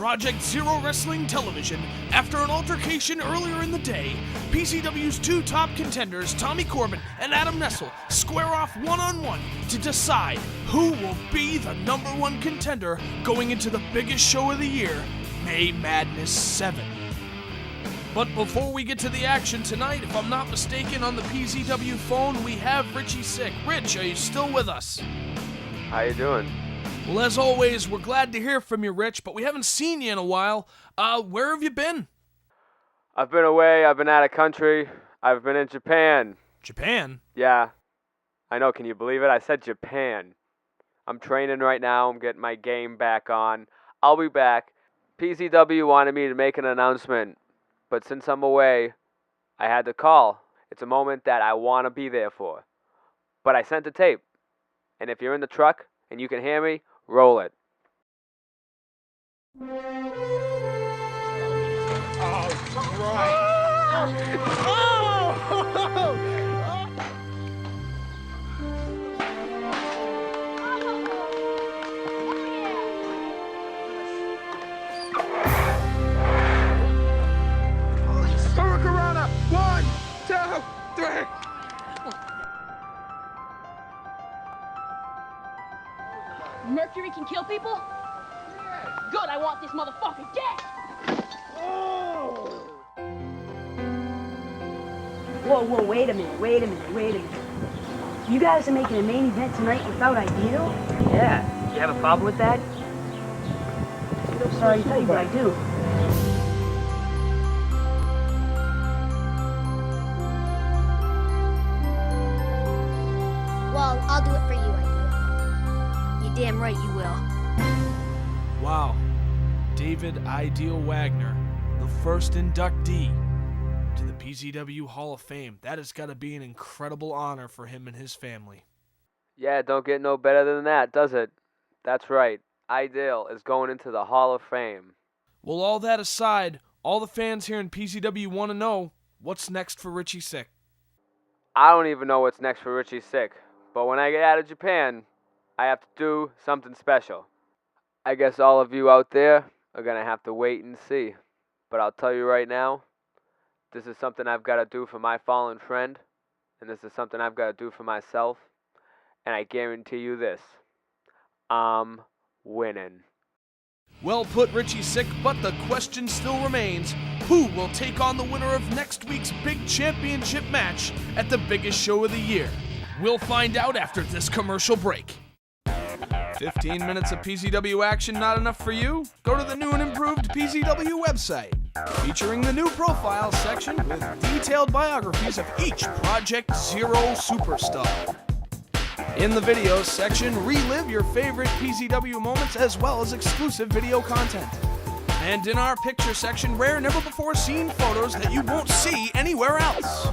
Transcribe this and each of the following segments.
Project Zero Wrestling Television, after an altercation earlier in the day, PZW's two top contenders, Tommy Corbin and Adam Nestle, square off one-on-one to decide who will be the #1 contender going into the biggest show of the year, May Madness 7. But before we get to the action tonight, if I'm not mistaken, on the PZW phone, we have Richy sick. Rich, are you still with us? How you doing? Well, as always, we're glad to hear from you, Rich, but we haven't seen you in a while. Where have you been? I've been away. I've been out of country. I've been in Japan. Japan? Yeah. I know. Can you believe it? I said Japan. I'm training right now. I'm getting my game back on. I'll be back. PZW wanted me to make an announcement, but since I'm away, I had to call. It's a moment that I want to be there for. But I sent a tape. And if you're in the truck and you can hear me, roll it. Oh, right. Hurricanrana! 1, 2, 3. Mercury can kill people? Good, I want this motherfucker dead! Whoa, wait a minute. You guys are making a main event tonight without Ideal? Yeah, you have a problem with that? Sorry to tell you, but I do. Well, I'll do it for you, Ideal. You're damn right you will. Wow. David Ideal Wagner, the first inductee to the PZW Hall of Fame. That has got to be an incredible honor for him and his family. Yeah, don't get no better than that, does it? That's right. Ideal is going into the Hall of Fame. Well, all that aside, all the fans here in PZW want to know, what's next for Richy Sick? I don't even know what's next for Richy Sick, but when I get out of Japan, I have to do something special. I guess all of you out there are going to have to wait and see. But I'll tell you right now, this is something I've got to do for my fallen friend, and this is something I've got to do for myself, and I guarantee you this, I'm winning. Well put, Richy Sick, but the question still remains, who will take on the winner of next week's big championship match at the biggest show of the year? We'll find out after this commercial break. 15 minutes of PZW action not enough for you? Go to the new and improved PZW website, featuring the new profile section with detailed biographies of each Project Zero superstar. In the videos section, relive your favorite PZW moments as well as exclusive video content. And in our picture section, rare, never-before-seen photos that you won't see anywhere else.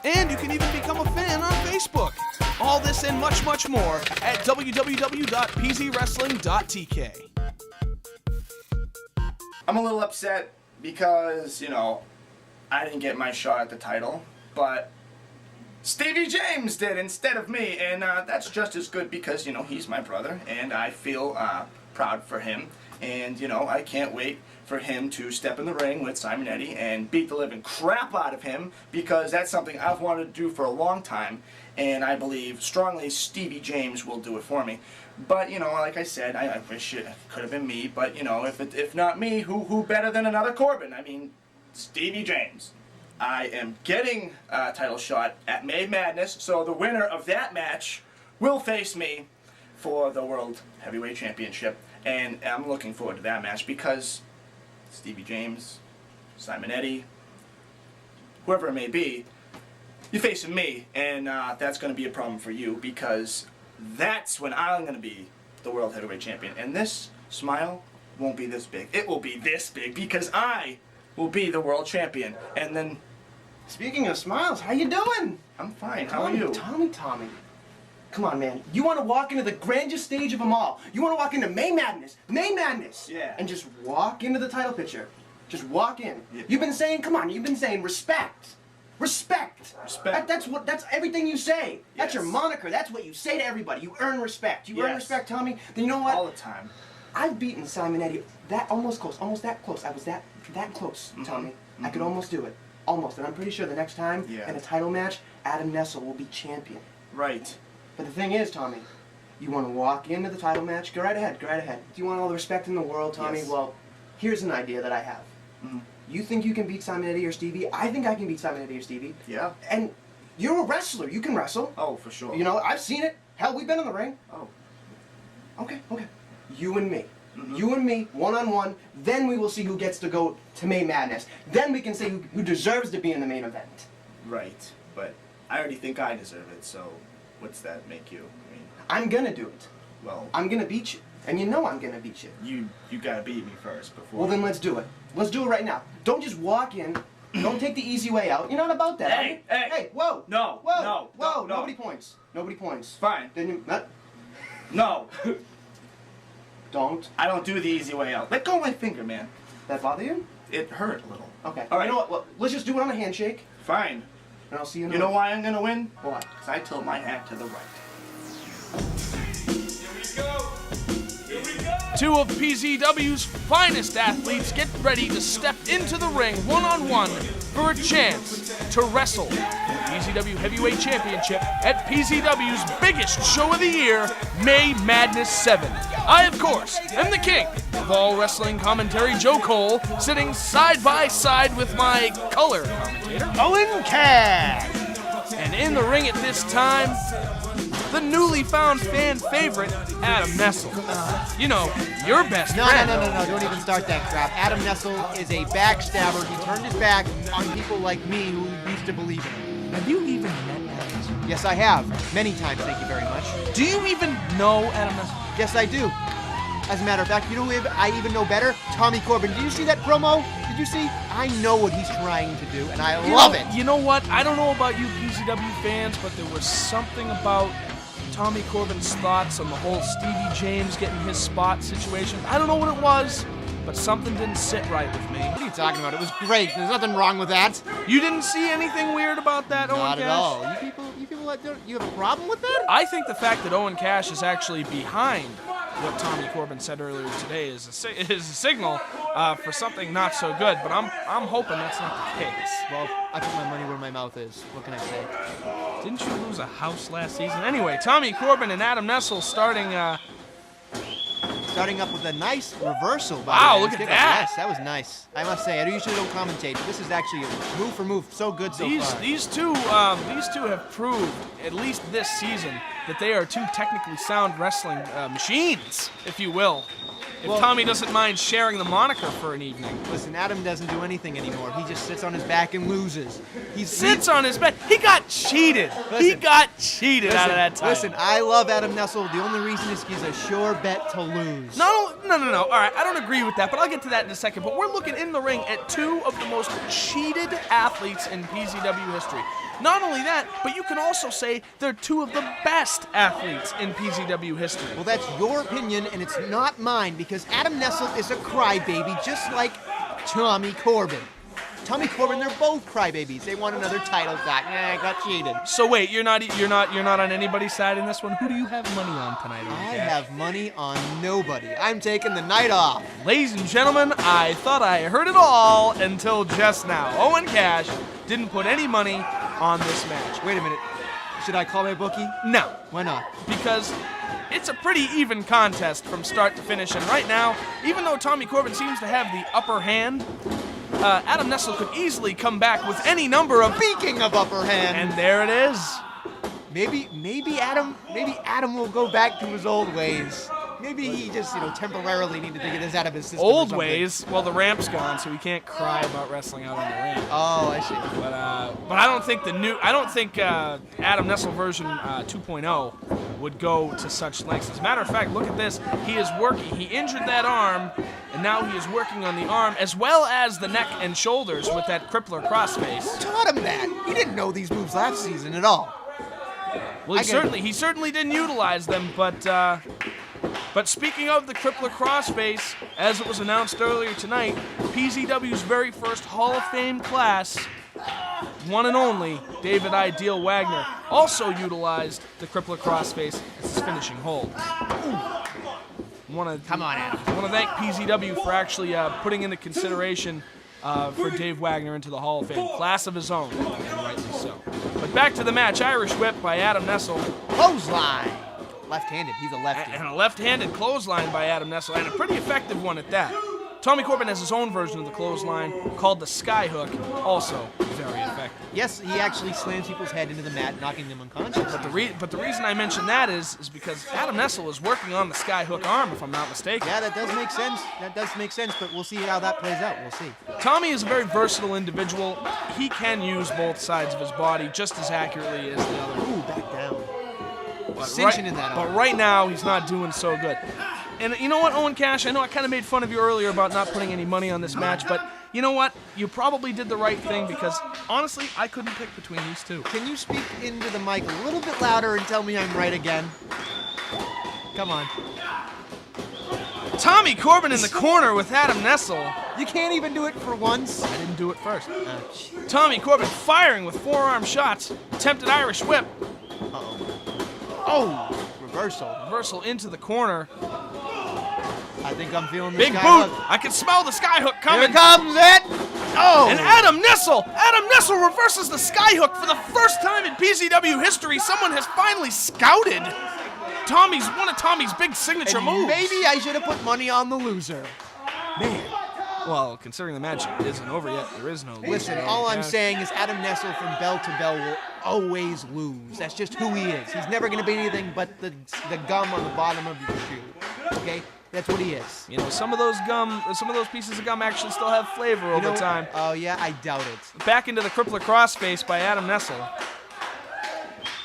And you can even become a fan on Facebook. All this and much, much more at www.pzwrestling.tk. I'm a little upset because, I didn't get my shot at the title, but Stevie James did instead of me, and that's just as good because, he's my brother, and I feel proud for him. And, I can't wait for him to step in the ring with Simonetti and beat the living crap out of him, because that's something I've wanted to do for a long time, and I believe strongly Stevie James will do it for me. But, like I said, I wish it could have been me, but, if not me, who better than another Corbin? I mean, Stevie James. I am getting a title shot at May Madness, so the winner of that match will face me for the World Heavyweight Championship. And I'm looking forward to that match because Stevie James, Simonetti, whoever it may be, you're facing me, and that's going to be a problem for you because that's when I'm going to be the World Heavyweight Champion. And this smile won't be this big. It will be this big because I will be the World Champion. And then, Speaking of smiles, how you doing? I'm fine. How are you? Tommy. Come on, man. You want to walk into the grandest stage of them all. You want to walk into May Madness. Yeah. And just walk into the title picture. Just walk in. Yeah. You've been saying respect. Respect. That's everything you say. That's your Yes. moniker. That's what you say to everybody. You earn respect. You earn Yes. respect, Tommy. Then you know what? All the time. I've beaten Simonetti That almost close, almost that close. I was that close, Tommy. I could almost do it. Almost. And I'm pretty sure the next time in a title match, Adam Nestle will be champion. Right. But the thing is, Tommy, you want to walk into the title match? Go right ahead, go right ahead. Do you want all the respect in the world, Tommy? Yes. Well, here's an idea that I have. You think you can beat Simonetti or Stevie? I think I can beat Simonetti or Stevie. Yeah. And you're a wrestler. You can wrestle. Oh, for sure. You know, I've seen it. Hell, we've been in the ring. Oh. Okay. You and me. You and me, one-on-one. Then we will see who gets to go to May Madness. Then we can say who deserves to be in the main event. Right. But I already think I deserve it, so what's that make you? I mean, I'm gonna do it. well, I'm gonna beat you. And you know I'm gonna beat you. you gotta beat me first before. Well, then let's do it. Let's do it right now. Don't just walk in. Don't take the easy way out. You're not about that. Hey, are you? hey. Hey, whoa. No, Whoa. no, Whoa. no. Nobody points. Nobody points. Fine. Then you... No. Don't. I don't do the easy way out. Let go of my finger, man. That bother you? It hurt a little. Okay. All right. You know what? Well, let's just do it on a handshake. Fine. And I'll see you in a You know minute. why I'm gonna win? Why? Because I tilt my hat to the right. Two of PZW's finest athletes get ready to step into the ring one-on-one for a chance to wrestle for the PZW Heavyweight Championship at PZW's biggest show of the year, May Madness 7. I, of course, am the king of all wrestling commentary, Joe Cole, sitting side by side with my color commentator, Owen Cash. and in the ring at this time, the newly found fan favorite, Adam Nestle. You know, your best friend. No, don't even start that crap. Adam Nestle is a backstabber. He turned his back on people like me who used to believe in him. Have you even met Adam Nestle? Yes, I have. Many times, thank you very much. Do you even know Adam Nestle? Yes, I do. As a matter of fact, you know who I even know better? Tommy Corbin. Did you see that promo? Did you see? I know what he's trying to do, and I love it. You know what? I don't know about you PZW fans, but there was something about Tommy Corbin's thoughts on the whole Stevie James getting his spot situation. I don't know what it was, but something didn't sit right with me. What are you talking about? It was great. There's nothing wrong with that. You didn't see anything weird about that, Owen Not Cash? at all. You people, you have a problem with that? I think the fact that Owen Cash is actually behind what Tommy Corbin said earlier today is a signal for something not so good, but I'm hoping that's not the case. Well, I put my money where my mouth is. What can I say? Didn't you lose a house last season? Anyway, Tommy Corbin and Adam Nestle starting Starting up with a nice reversal. Wow, look at that. Yes, that was nice. I must say, I usually don't commentate. This is actually a move for move so good so far. These two have proved, at least this season, that they are two technically sound wrestling machines, if you will. If Tommy doesn't mind sharing the moniker for an evening. Listen, Adam doesn't do anything anymore. He just sits on his back and loses. He sits on his back. He got cheated. He got cheated out of that title. Listen, I love Adam Nestle. The only reason is he's a sure bet to lose. No. All right, I don't agree with that, but I'll get to that in a second. But we're looking in the ring at two of the most cheated athletes in PZW history. Not only that, but you can also say they're two of the best athletes in PZW history. Well, that's your opinion, and it's not mine, because Adam Nestle is a crybaby, just like Tommy Corbin. Tommy Corbin, they're both crybabies. They want another title back. I got cheated. So wait, you're not on anybody's side in this one. Who do you have money on tonight? I have money on nobody. I'm taking the night off. Ladies and gentlemen, I thought I heard it all until just now. Owen Cash didn't put any money on this match. Wait a minute. Should I call my bookie? No. Why not? Because it's a pretty even contest from start to finish, and right now, even though Tommy Corbin seems to have the upper hand, Adam Nestle could easily come back with any number of... Speaking of upper hand. And there it is. Maybe Adam will go back to his old ways. Maybe he just, temporarily needed to get this out of his system. Old ways? Well, the ramp's gone, so he can't cry about wrestling out on the ramp. Oh, I see. But I don't think Adam Nestle version 2.0 would go to such lengths. As a matter of fact, look at this. He is working. He injured that arm, and now he is working on the arm as well as the neck and shoulders with that crippler crossface. Who taught him that? He didn't know these moves last season at all. Well, he certainly didn't utilize them, but speaking of the crippler crossface, as it was announced earlier tonight, PZW's very first Hall of Fame class, one and only David Ideal Wagner, also utilized the crippler crossface as his finishing hold. Come on, Adam. I want to thank PZW for actually putting into consideration for Dave Wagner into the Hall of Fame. Class of his own, and rightly so. But back to the match. Irish whip by Adam Nestle. Clothesline. Left-handed. He's a lefty. And a left-handed clothesline by Adam Nestle, and a pretty effective one at that. Tommy Corbin has his own version of the clothesline called the Skyhook, also very effective. Yes, he actually slams people's head into the mat, knocking them unconscious. But the reason I mention that is because Adam Nestle is working on the Skyhook arm, if I'm not mistaken. Yeah, that does make sense. That does make sense, but we'll see how that plays out. We'll see. Tommy is a very versatile individual. He can use both sides of his body just as accurately as the other. Ooh, back down. Cinching in that arm. But right now, he's not doing so good. And you know what, Owen Cash? I know I kind of made fun of you earlier about not putting any money on this match, but you know what? You probably did the right thing because, honestly, I couldn't pick between these two. Can you speak into the mic a little bit louder and tell me I'm right again? Come on. Tommy Corbin in the corner with Adam Nestle. You can't even do it for once. I didn't do it first. Tommy Corbin firing with forearm shots. Attempted Irish whip. Oh, reversal. Reversal into the corner. I think I'm feeling the big boot. I can smell the Skyhook coming. Here comes it. Oh. And Adam Nestle reverses the Skyhook for the first time in PZW history. Someone has finally scouted one of Tommy's big signature moves. Maybe I should have put money on the loser. Man. Well, considering the match isn't over yet, there is no loser. Listen, all I'm saying is Adam Nestle from bell to bell will always lose. That's just who he is. He's never going to be anything but the gum on the bottom of your shoe. Okay? That's what he is. You know, some of those pieces of gum actually still have flavor over time. Oh, yeah? I doubt it. Back into the crippler crossface by Adam Nestle.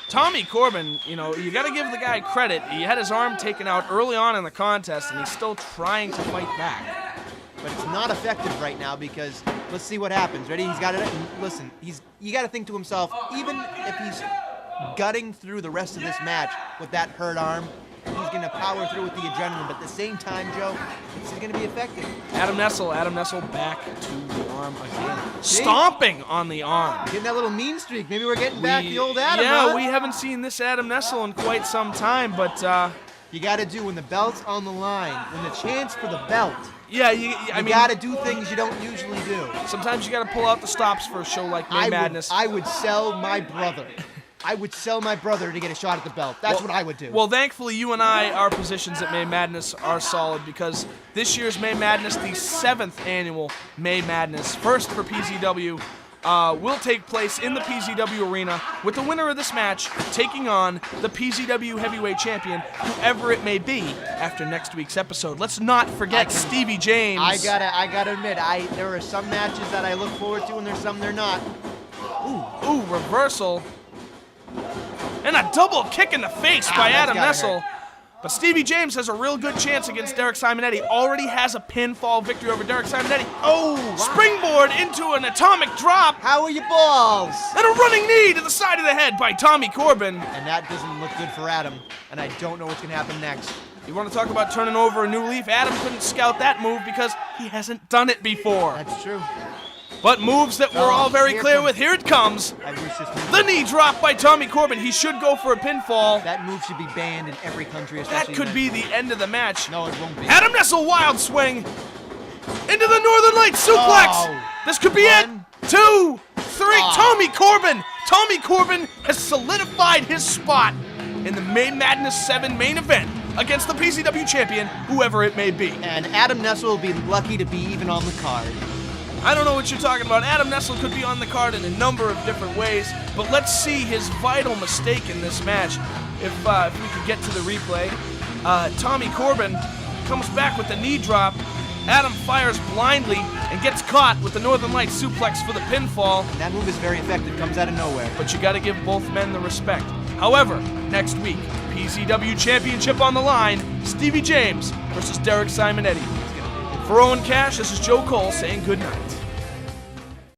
Tommy Corbin, you know, you got to give the guy credit. He had his arm taken out early on in the contest, and he's still trying to fight back. But it's not effective right now because let's see what happens. Ready? He's got it. Listen, you got to think to himself, even if he's gutting through the rest of this match with that hurt arm, he's going to power through with the adrenaline. But at the same time, Joe, this is going to be effective. Adam Nestle back to the arm again. Stomping on the arm. Getting that little mean streak. Maybe we're getting back the old Adam. Yeah, huh? we haven't seen this Adam Nestle in quite some time, but you got to do when the belt's on the line, when the chance for the belt. Yeah, you got to do things you don't usually do. Sometimes you got to pull out the stops for a show like May Madness. I would sell my brother. I would sell my brother to get a shot at the belt. That's what I would do. Well, thankfully, you and I, our positions at May Madness are solid because this year's May Madness, the 7th annual May Madness, first for PZW, will take place in the PZW arena with the winner of this match taking on the PZW heavyweight champion, whoever it may be, after next week's episode. Let's not forget Stevie James. I gotta admit, there are some matches that I look forward to and there's some they're not. Ooh, reversal. And a double kick in the face by Adam Nestle. Hurt. But Stevie James has a real good chance against Derek Simonetti. Already has a pinfall victory over Derek Simonetti. Oh! Springboard into an atomic drop. How are your balls? And a running knee to the side of the head by Tommy Corbin. And that doesn't look good for Adam. And I don't know what's going to happen next. You want to talk about turning over a new leaf? Adam couldn't scout that move because he hasn't done it before. That's true. But moves that we're all very clear with. Here it comes. The knee drop by Tommy Corbin. He should go for a pinfall. That move should be banned in every country. That could be the end of the match. No, it won't be. Adam Nestle wild swing into the Northern Lights suplex. Oh. This could be it. 2, 3. Tommy Corbin. Tommy Corbin has solidified his spot in the May Madness 7 main event against the PZW champion, whoever it may be. And Adam Nestle will be lucky to be even on the card. I don't know what you're talking about. Adam Nestle could be on the card in a number of different ways, but let's see his vital mistake in this match. If we could get to the replay. Tommy Corbin comes back with the knee drop. Adam fires blindly and gets caught with the Northern Lights suplex for the pinfall. And that move is very effective, comes out of nowhere. But you got to give both men the respect. However, next week, PZW Championship on the line, Stevie James versus Derek Simonetti. For Owen Cash, this is Joe Cole saying good night.